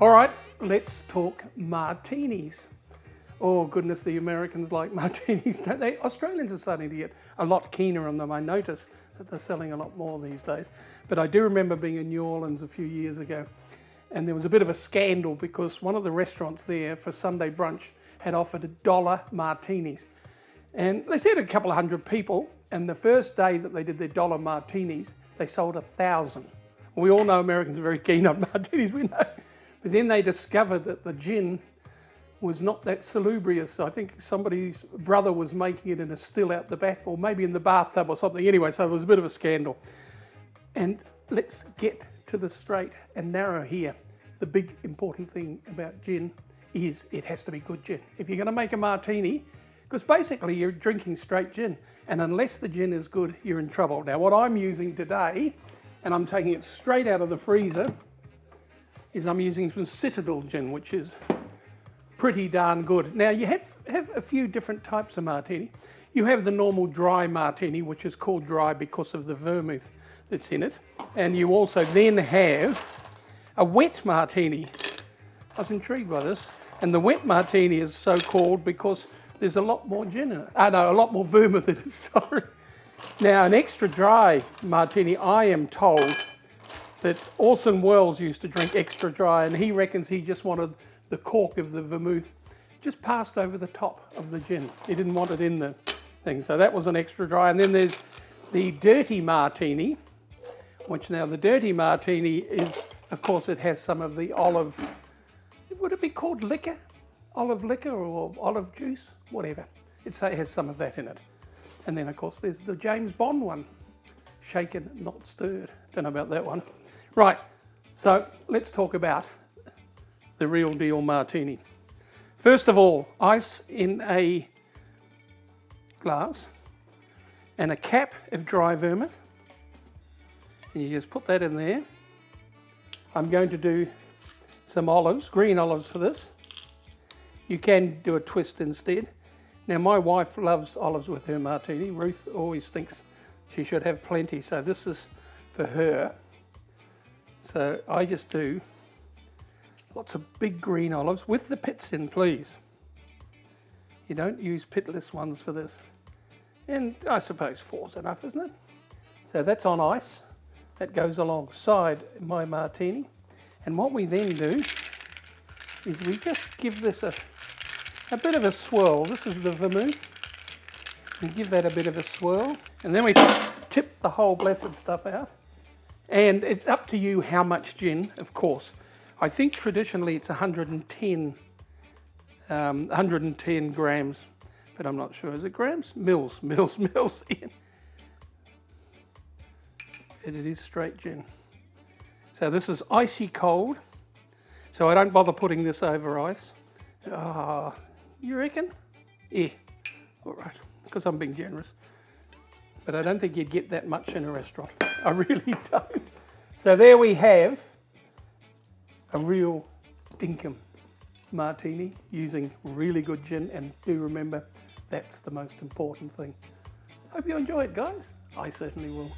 All right, let's talk martinis. Oh goodness, the Americans like martinis, don't they? Australians are starting to get a lot keener on them. I notice that they're selling a lot more these days. But I do remember being in New Orleans a few years ago, and there was a bit of a scandal because one of the restaurants there for Sunday brunch had offered $1 martinis. And they said a couple of hundred people, and the first day that they did their $1 martinis, they sold 1,000. We all know Americans are very keen on martinis, we know. But then they discovered that the gin was not that salubrious. I think somebody's brother was making it in a still out the back, or maybe in the bathtub or something. Anyway, so there was a bit of a scandal. And let's get to the straight and narrow here. The big important thing about gin is it has to be good gin. If you're going to make a martini, because basically you're drinking straight gin, and unless the gin is good, you're in trouble. Now what I'm using today, and I'm taking it straight out of the freezer, is I'm using some Citadel gin, which is pretty darn good. Now you have a few different types of martini. You have the normal dry martini, which is called dry because of the vermouth that's in it. And you also then have a wet martini. I was intrigued by this. And the wet martini is so called because there's a lot more gin in it. No, a lot more vermouth in it, sorry. Now an extra dry martini, I am told that Orson Welles used to drink extra dry, and he reckons he just wanted the cork of the vermouth just passed over the top of the gin. He didn't want it in the thing, so that was an extra dry. And then there's the dirty martini, which now the dirty martini is, of course, it has some of the olive, would it be called liquor? Olive liquor or olive juice, whatever. It has some of that in it. And then, of course, there's the James Bond one, shaken, not stirred. Don't know about that one. Right, so let's talk about the real deal martini. First of all, ice in a glass and a cap of dry vermouth. And you just put that in there. I'm going to do some olives, green olives for this. You can do a twist instead. Now my wife loves olives with her martini. Ruth always thinks she should have plenty, so this is for her. So I just do lots of big green olives with the pits in, please. You don't use pitless ones for this. And I suppose 4's enough, isn't it? So that's on ice. That goes alongside my martini. And what we then do is we just give this a bit of a swirl. This is the vermouth. We give that a bit of a swirl. And then we tip the whole blessed stuff out. And it's up to you how much gin, of course. I think traditionally it's 110 grams, but I'm not sure. Is it grams? Mils, Ian. And it is straight gin. So this is icy cold. So I don't bother putting this over ice. You reckon? Yeah, all right, because I'm being generous. But I don't think you'd get that much in a restaurant. I really don't. So there we have a real dinkum martini using really good gin, and do remember that's the most important thing. Hope you enjoy it, guys. I certainly will.